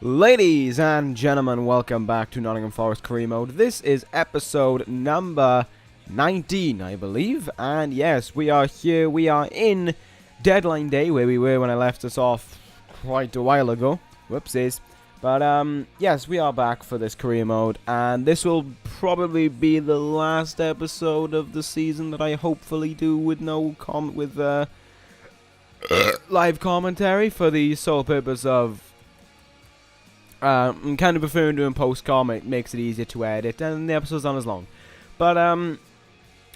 Ladies and gentlemen, welcome back to Nottingham Forest Career Mode. This is episode number 19, I believe. And yes, we are here. We are in deadline day, where we were when I left us off quite a while ago. Whoopsies. But yes, we are back for this career mode, and this will probably be the last episode of the season that I hopefully do with live commentary, for the sole purpose of I'm kind of preferring doing post-com. It makes it easier to edit, and the episodes aren't as long. But I'm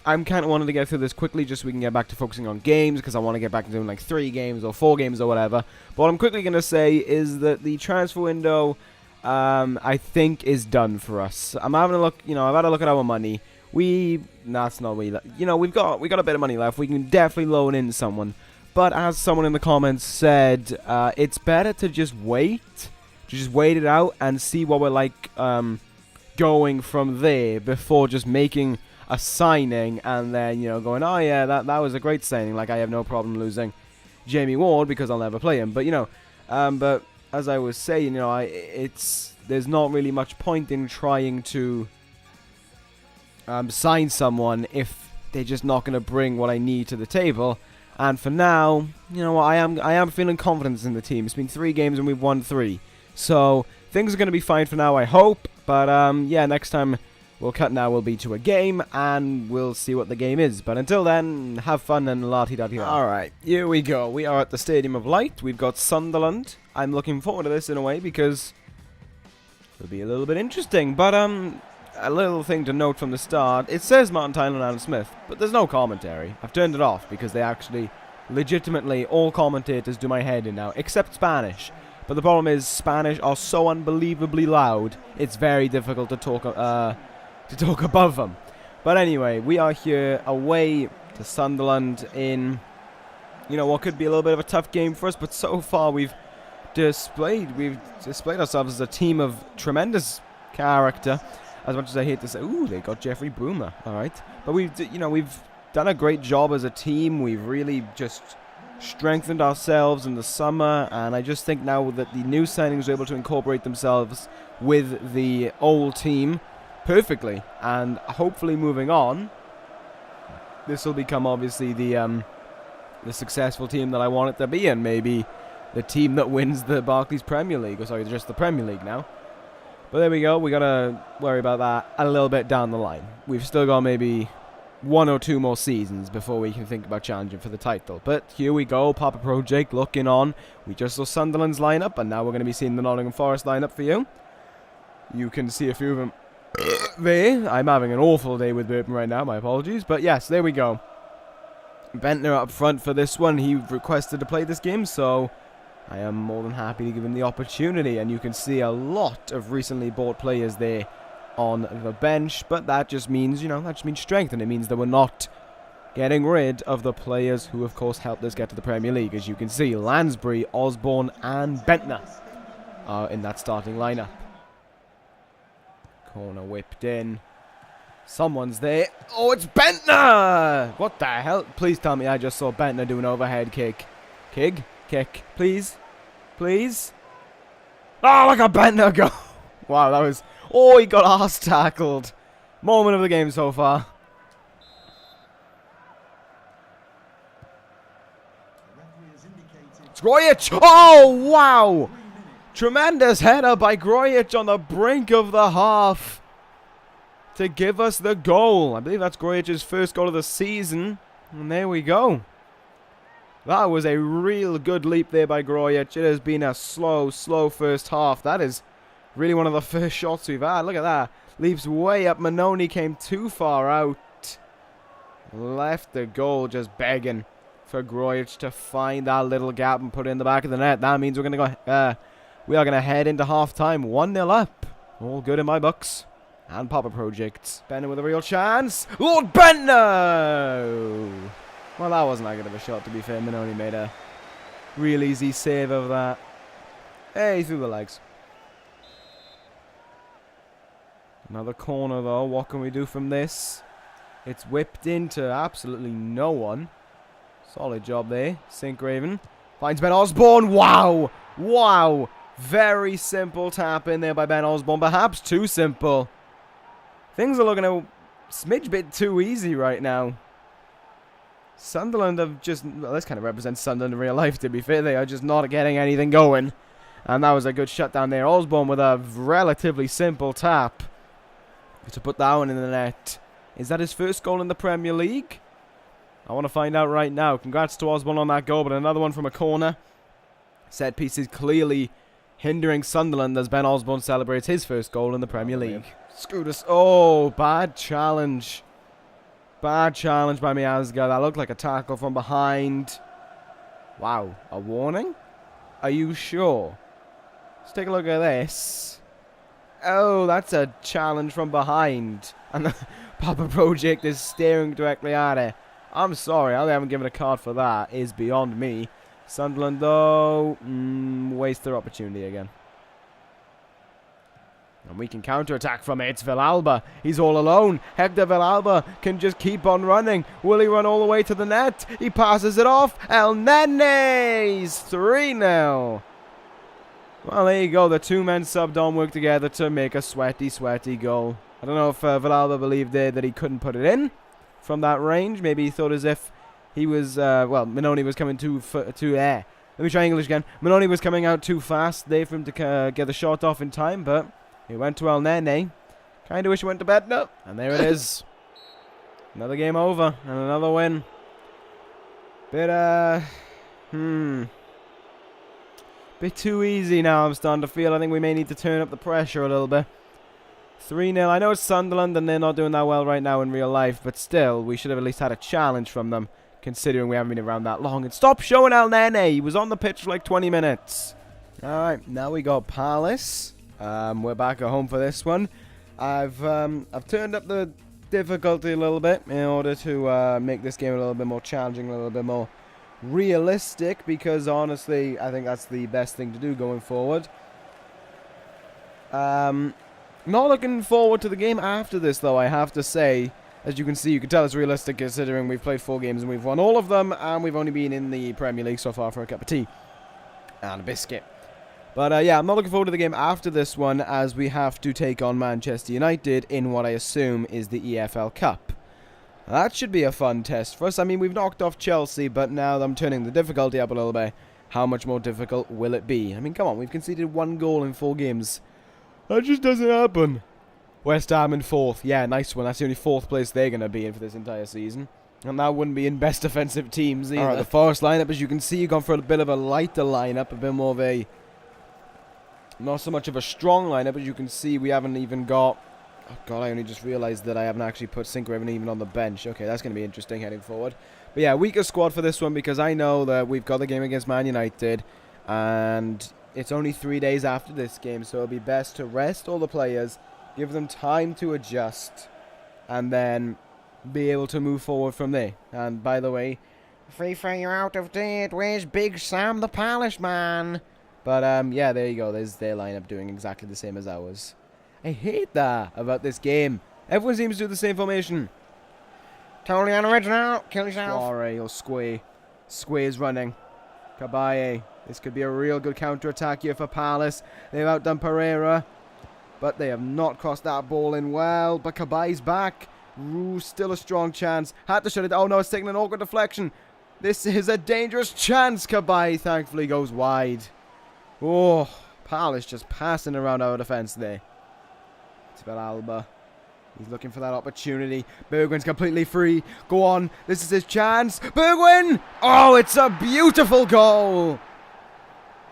kind of wanting to get through this quickly, just so we can get back to focusing on games, because I want to get back to doing like 3 games or 4 games or whatever. But what I'm quickly going to say is that the transfer window, I think, is done for us. I'm having a look. I've had a look at our money. We've got a bit of money left. We can definitely loan in someone. But as someone in the comments said, it's better to just wait. Just wait it out and see what we're like going from there before just making a signing and then, going, oh yeah, that was a great signing. Like, I have no problem losing Jamie Ward because I'll never play him. But, but as I was saying, there's not really much point in trying to sign someone if they're just not going to bring what I need to the table. And for now, I am feeling confidence in the team. It's been 3 games and we've won 3. So, things are going to be fine for now, I hope. But, yeah, next time we'll cut now will be to a game, and we'll see what the game is. But until then, have fun and la-ti-da-ti-da. Alright, here we go. We are at the Stadium of Light. We've got Sunderland. I'm looking forward to this in a way, because it'll be a little bit interesting. But, a little thing to note from the start. It says Martin Tyler and Alan Smith, but there's no commentary. I've turned it off, because they actually, legitimately, all commentators do my head in now, except Spanish. But the problem is, Spanish are so unbelievably loud, it's very difficult to talk above them. But anyway, we are here away to Sunderland in, what could be a little bit of a tough game for us. But so far, we've displayed ourselves as a team of tremendous character. As much as I hate to say, ooh, they got Jeffrey Boomer, all right. But we've done a great job as a team. We've really just strengthened ourselves in the summer, and I just think now that the new signings are able to incorporate themselves with the old team perfectly, and hopefully moving on, this will become obviously the successful team that I want it to be, and maybe the team that wins the Barclays Premier League, or sorry, just the Premier League now. But there we go. We gotta worry about that a little bit down the line. We've still got maybe 1 or 2 more seasons before we can think about challenging for the title. But here we go, Papa Project looking on. We just saw Sunderland's lineup, and now we're going to be seeing the Nottingham Forest lineup for you. You can see a few of them there. I'm having an awful day with burping right now, my apologies. But yes, there we go. Bentner up front for this one. He requested to play this game, so I am more than happy to give him the opportunity. And you can see a lot of recently bought players there on the bench, but that just means, strength, and it means that we're not getting rid of the players who, of course, helped us get to the Premier League. As you can see, Lansbury, Osborne, and Bentner are in that starting lineup. Corner whipped in. Someone's there. Oh, it's Bentner! What the hell? Please tell me I just saw Bentner do an overhead kick. Kick, please. Please. Oh, look at Bentner go! Wow, that was... Oh, he got arse tackled. Moment of the game so far. It's Grojic. Oh, wow. Tremendous header by Grojic on the brink of the half to give us the goal. I believe that's Grojic's first goal of the season. And there we go. That was a real good leap there by Grojic. It has been a slow first half. That is really one of the first shots we've had. Look at that. Leaps way up. Manoni came too far out. Left the goal just begging for Grojic to find that little gap and put it in the back of the net. That means we're going to go... we are going to head into half-time. 1-0 up. All good in my books. And Papa Project. Bentner with a real chance. Lord Bentner! Well, that wasn't that good of a shot, to be fair. Manoni made a real easy save of that. Hey, through the legs. Another corner, though. What can we do from this? It's whipped into absolutely no one. Solid job there. Sink Raven. Finds Ben Osborne. Wow! Wow! Very simple tap in there by Ben Osborne. Perhaps too simple. Things are looking a smidge bit too easy right now. Sunderland have just... Well, this kind of represents Sunderland in real life, to be fair. They are just not getting anything going. And that was a good shutdown there. Osborne with a relatively simple tap to put that one in the net. Is that his first goal in the Premier League? I want to find out right now. Congrats to Osborne on that goal, but another one from a corner. Set piece is clearly hindering Sunderland as Ben Osborne celebrates his first goal in the Premier League. Screwed us. Oh, bad challenge. Bad challenge by Miazga. That looked like a tackle from behind. Wow, a warning? Are you sure? Let's take a look at this. Oh, that's a challenge from behind. And the Papa Project is staring directly at it. I'm sorry, how they haven't given a card for that is beyond me. Sunderland, though, waste their opportunity again. And we can counter-attack from it. It's Villalba. He's all alone. Hector Villalba can just keep on running. Will he run all the way to the net? He passes it off. El Nene's 3-0. Well, there you go. The two men subbed on work together to make a sweaty, sweaty goal. I don't know if Villalba believed there that he couldn't put it in from that range. Maybe he thought as if he was, well, Minoni was coming too Let me try English again. Minoni was coming out too fast there for him to get the shot off in time, but he went to El Nene. Kind of wish he went to bed. No. And there it is. Another game over and another win. Bit, bit too easy now, I'm starting to feel. I think we may need to turn up the pressure a little bit. 3-0. I know it's Sunderland and they're not doing that well right now in real life, but still, we should have at least had a challenge from them, considering we haven't been around that long. And stop showing El Nene. He was on the pitch for like 20 minutes. Alright, now we got Palace. We're back at home for this one. I've turned up the difficulty a little bit in order to make this game a little bit more challenging, a little bit more realistic, because honestly, I think that's the best thing to do going forward. Not looking forward to the game after this, though, I have to say. As you can see, you can tell it's realistic considering we've played 4 games and we've won all of them, and we've only been in the Premier League so far for a cup of tea and a biscuit. But yeah, I'm not looking forward to the game after this one, as we have to take on Manchester United in what I assume is the EFL Cup. That should be a fun test for us. I mean, we've knocked off Chelsea, but now that I'm turning the difficulty up a little bit, how much more difficult will it be? I mean, come on, we've conceded 1 goal in 4 games. That just doesn't happen. West Ham in 4th. Yeah, nice one. That's the only 4th place they're going to be in for this entire season. And that wouldn't be in best defensive teams either. Alright, the Forest lineup, as you can see, you've gone for a bit of a lighter lineup, a bit more of a... Not so much of a strong lineup, as you can see, we haven't even got... Oh god, I only just realised that I haven't actually put Sinclair even on the bench. Okay, that's going to be interesting heading forward. But yeah, weaker squad for this one, because I know that we've got the game against Man United, and it's only 3 days after this game, so it'll be best to rest all the players, give them time to adjust, and then be able to move forward from there. And by the way, FIFA, you're out of date. Where's Big Sam the Palace man? But yeah, there you go. There's their lineup doing exactly the same as ours. I hate that about this game. Everyone seems to do the same formation. Totally unoriginal. Kill yourself. Sorry, or Square. Square's running. Kabaye. This could be a real good counter-attack here for Palace. They've outdone Pereira, but they have not crossed that ball in well. But Kabaye's back. Ooh, still a strong chance. Had to shut it. Oh no, it's taking an awkward deflection. This is a dangerous chance. Kabaye thankfully goes wide. Oh, Palace just passing around our defence there. It's Villalba. He's looking for that opportunity. Bergwijn's completely free. Go on. This is his chance. Bergwijn! Oh, it's a beautiful goal.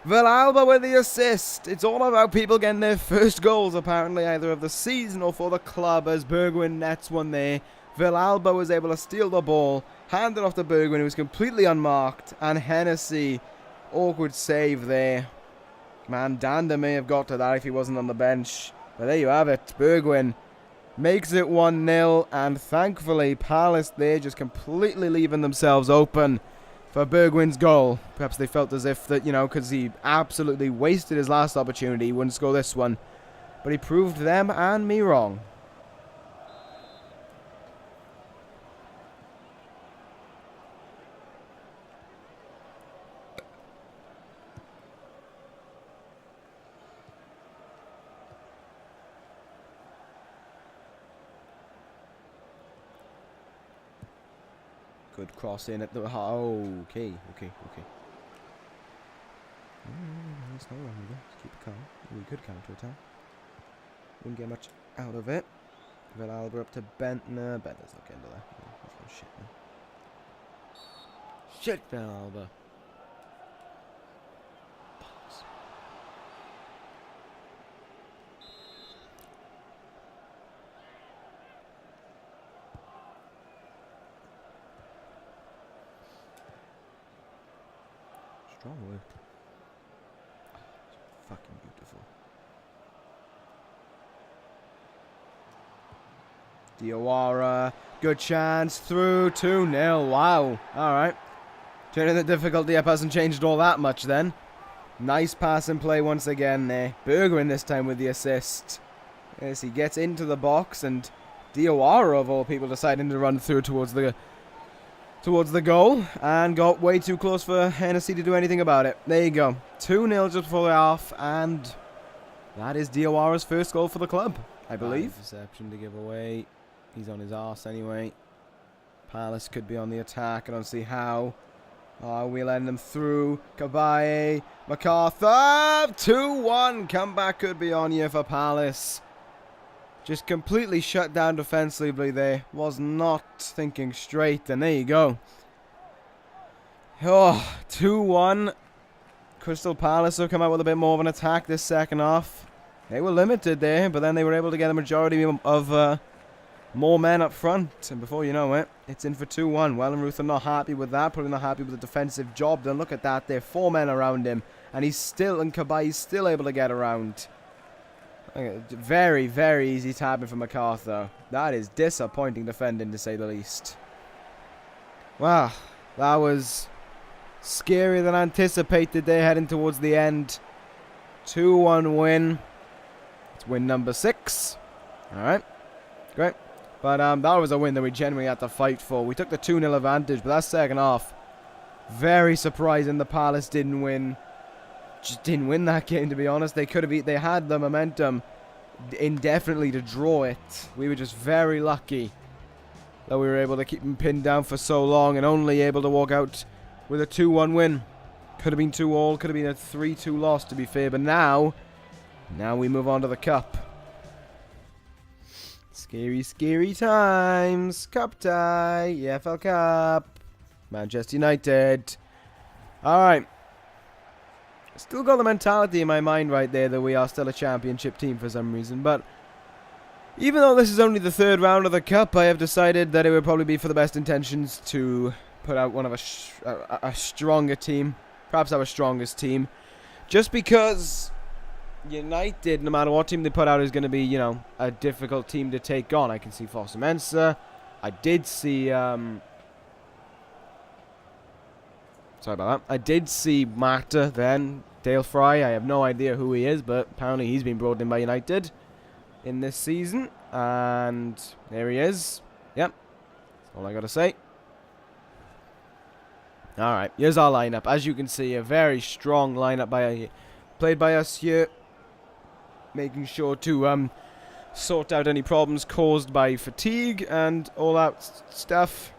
Villalba with the assist. It's all about people getting their first goals, apparently, either of the season or for the club, as Bergwijn nets one there. Villalba was able to steal the ball, hand it off to Bergwijn, who was completely unmarked, and Hennessy, awkward save there. Man, Danda may have got to that if he wasn't on the bench. But there you have it. Bergwijn makes it 1-0, and thankfully Palace there just completely leaving themselves open for Bergwijn's goal. Perhaps they felt as if that, you know, because he absolutely wasted his last opportunity, he wouldn't score this one. But he proved them and me wrong. Good cross in at the heart. Oh, okay. There's no wrong with it. Just keep it calm. We could counter attack. Wouldn't get much out of it. Villalba up to Bentner. Bentner's not getting to that. Oh, shit, man. Shit, Villalba. Strong work. Oh, fucking beautiful. Diawara, good chance, through 2-0. Wow. Alright. Turning the difficulty up hasn't changed all that much then. Nice pass and play once again there. Bergwijn this time with the assist. As he gets into the box, and Diawara, of all people, deciding to run through towards the goal, and got way too close for Hennessy to do anything about it. There you go. 2-0 just before the half, and that is Diawara's first goal for the club, I believe. Interception to give away. He's on his arse anyway. Palace could be on the attack. I don't see how. We'll end them through. Kabaye, MacArthur, 2-1. Comeback could be on here for Palace. Just completely shut down defensively there. Was not thinking straight. And there you go. Oh, 2-1. Crystal Palace will come out with a bit more of an attack this second half. They were limited there, but then they were able to get a majority of more men up front. And before you know it, it's in for 2-1. Wellenruth are not happy with that. Probably not happy with the defensive job done. Look at that. There are 4 men around him. And he's still able to get around. Very, very easy tapping for MacArthur. That is disappointing defending, to say the least. Wow, that was scarier than anticipated there heading towards the end. 2-1 win. It's win number 6. Alright, great. But that was a win that we genuinely had to fight for. We took the 2-0 advantage, but that second half, very surprising the Palace didn't win. Just didn't win that game, to be honest. They could have. They had the momentum indefinitely to draw it. We were just very lucky that we were able to keep them pinned down for so long and only able to walk out with a 2-1 win. Could have been 2-2, could have been a 3-2 loss, to be fair. But now we move on to the cup. Scary, scary times. Cup tie. EFL Cup. Manchester United. Alright. Still got the mentality in my mind right there that we are still a championship team for some reason. But even though this is only the 3rd round of the cup, I have decided that it would probably be for the best intentions to put out one of a stronger team. Perhaps our strongest team. Just because United, no matter what team they put out, is going to be, you know, a difficult team to take on. I can see Fossa Mensah. I did see... Sorry about that. I did see Mata then. Dale Fry. I have no idea who he is, but apparently he's been brought in by United in this season. And there he is. Yep. That's all I got to say. Alright. Here's our lineup. As you can see, a very strong lineup played by us here. Making sure to sort out any problems caused by fatigue and all that stuff.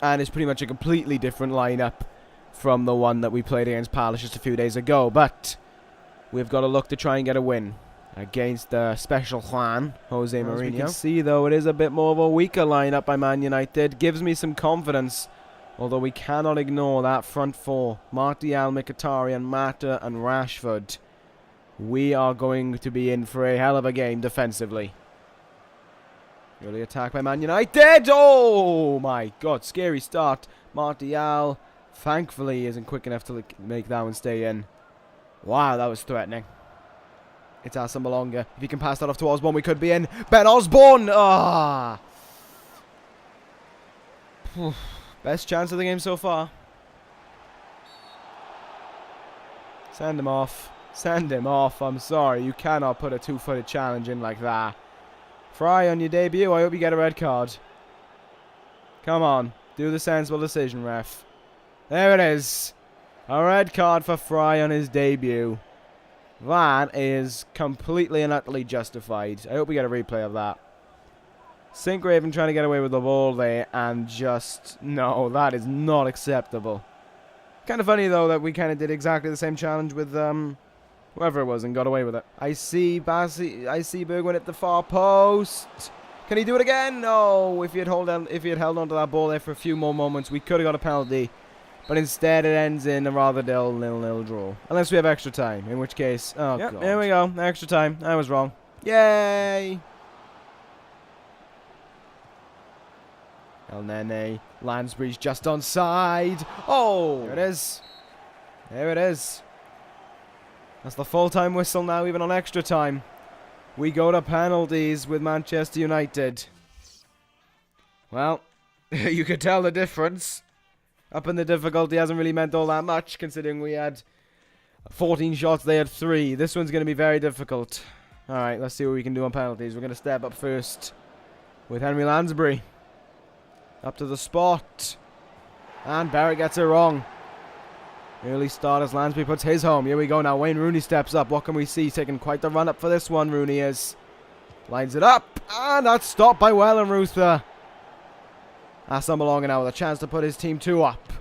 And it's pretty much a completely different lineup from the one that we played against Palace just a few days ago. But we've got to look to try and get a win against the special Juan, Jose Mourinho. As we can see, though, it is a bit more of a weaker lineup by Man United. Gives me some confidence, although we cannot ignore that front 4. Martial, Mkhitaryan, Mata and Rashford. We are going to be in for a hell of a game defensively. Early attack by Man United. Oh my god, scary start. Martial, thankfully, isn't quick enough to make that one stay in. Wow, that was threatening. It's Asamoah Malonga. If he can pass that off to Osborne, we could be in. Ben Osborne! Ah! Best chance of the game so far. Send him off. Send him off. I'm sorry. You cannot put a 2-footed challenge in like that. Fry on your debut. I hope you get a red card. Come on. Do the sensible decision, ref. There it is. A red card for Fry on his debut. That is completely and utterly justified. I hope we get a replay of that. Sincraven trying to get away with the ball there, and just, no, that is not acceptable. Kind of funny, though, that we kind of did exactly the same challenge with, whoever it was and got away with it. I see Bergwijn at the far post. Can he do it again? No. If he had held onto that ball there for a few more moments, we could have got a penalty. But instead, it ends in a rather dull 0-0 draw. Unless we have extra time, in which case, oh, yep, God. Here we go. Extra time. I was wrong. Yay! El Nene. Lansbury's just onside. Oh! There it is. There it is. That's the full-time whistle now, even on extra time. We go to penalties with Manchester United. Well, you could tell the difference. Up in the difficulty hasn't really meant all that much, considering we had 14 shots, they had 3. This one's going to be very difficult. Alright, let's see what we can do on penalties. We're going to step up first with Henry Lansbury. Up to the spot. And Barrett gets it wrong. Early start as Lansbury puts his home. Here we go now. Wayne Rooney steps up. What can we see? Taking quite the run up for this one, Rooney is. Lines it up. And that's stopped by Wellenreuther. Asamoah now with a chance to put his team 2 up.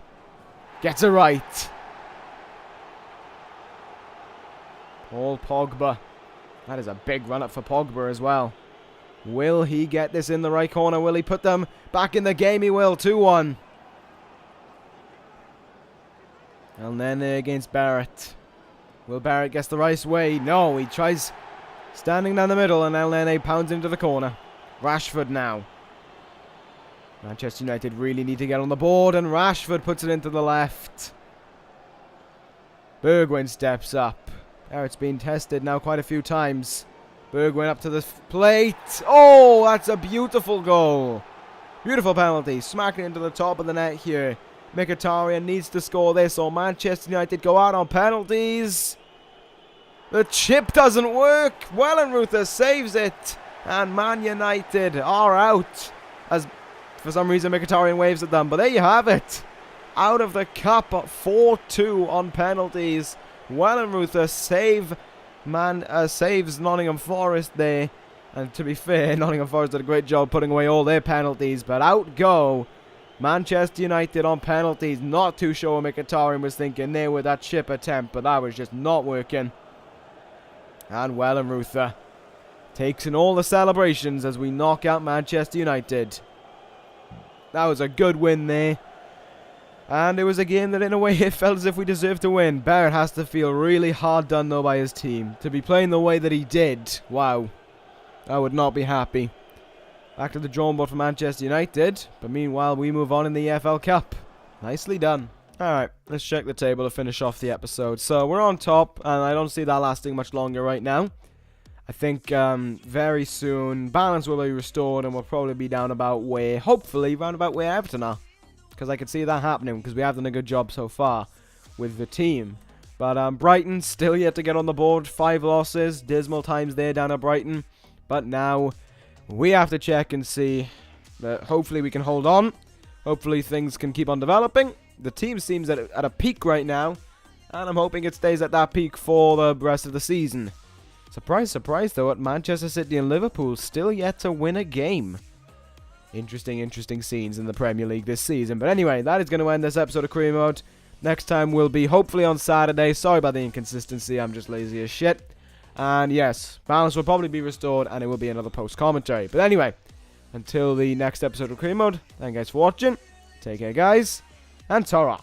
Gets it right. Paul Pogba. That is a big run up for Pogba as well. Will he get this in the right corner? Will he put them back in the game? He will. 2-1. El Nene against Barrett. Will Barrett get the right way? No, he tries standing down the middle and El Nene pounds into the corner. Rashford now. Manchester United really need to get on the board, and Rashford puts it into the left. Bergwijn steps up. Barrett's been tested now quite a few times. Bergwijn up to the plate. Oh, that's a beautiful goal. Beautiful penalty. Smacking into the top of the net here. Mkhitaryan needs to score this, or Manchester United go out on penalties. The chip doesn't work. Wellenreuther saves it. And Man United are out. As for some reason Mkhitaryan waves at them. But there you have it. Out of the cup, 4-2 on penalties. Wellenreuther saves Nottingham Forest there. And to be fair, Nottingham Forest did a great job putting away all their penalties. But out go Manchester United on penalties. Not too sure what Mkhitaryan was thinking there with that chip attempt, but that was just not working. And Wellenreuther takes in all the celebrations as we knock out Manchester United. That was a good win there. And it was a game that in a way it felt as if we deserved to win. Barrett has to feel really hard done though by his team. To be playing the way that he did, wow. I would not be happy. Back to the drawing board for Manchester United. But meanwhile, we move on in the EFL Cup. Nicely done. Alright, let's check the table to finish off the episode. So, we're on top, and I don't see that lasting much longer right now. I think very soon, balance will be restored, and we'll probably be down about where, hopefully, round about where Everton are. Because I could see that happening, because we have done a good job so far with the team. But Brighton still yet to get on the board. 5 losses, dismal times there down at Brighton. But now we have to check and see that hopefully we can hold on. Hopefully things can keep on developing. The team seems at a peak right now, and I'm hoping it stays at that peak for the rest of the season. Surprise, surprise though, at Manchester City and Liverpool still yet to win a game. Interesting scenes in the Premier League this season. But anyway, that is going to end this episode of Career Mode. Next time will be hopefully on Saturday. Sorry about the inconsistency, I'm just lazy as shit. And yes, balance will probably be restored and it will be another post-commentary. But anyway, until the next episode of Career Mode, thank you guys for watching. Take care guys, and ta-ra.